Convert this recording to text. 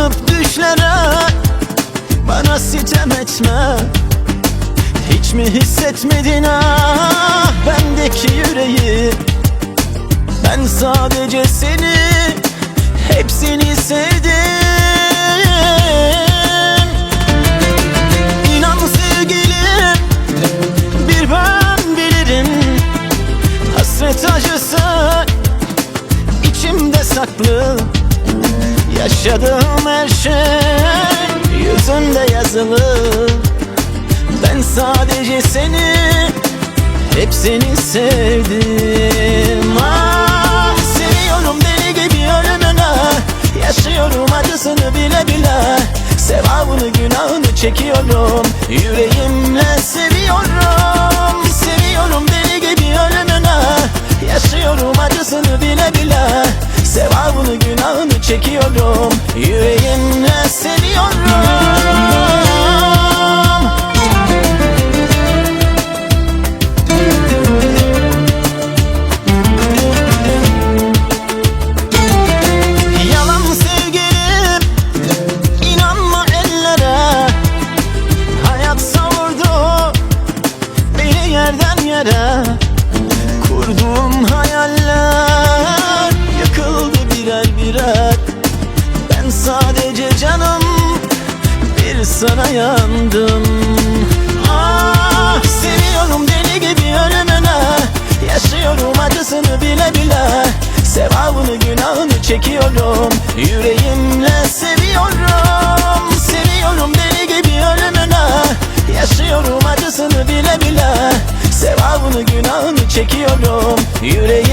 kapılıp düşlere bana sitem etme. Hiç mi hissetmedin ah bendeki yüreği? Ben sadece seni, hepsini sevdim. İnan sevgilim, bir ben bilirim hasret acısı içimde saklı. Yaşadığım her şey yüzümde yazılı. Ben sadece seni, hepsini sevdim. Ah, seviyorum deli gibi ölümüne, yaşıyorum acısını bile bile. Sevabını günahını çekiyorum, yüreğimle seviyorum. Seviyorum deli gibi ölümüne, yaşıyorum acısını bile bile. Sevabını günahını çekiyorum, yüreğimle seviyorum. Yalan sevgilim, inanma ellere. Hayat savurdu beni yerden yere. Kurduğum hayaller yıkıldı birer birer. Ben sadece canım bir sana yandım. Ah, seviyorum deli gibi ölümüne, yaşıyorum acısını bile bile. Sevabını günahını çekiyorum, yüreğimle seviyorum. Seviyorum deli gibi ölümüne, yaşıyorum acısını bile bile. Sevabını günahını çekiyorum, yüreğimle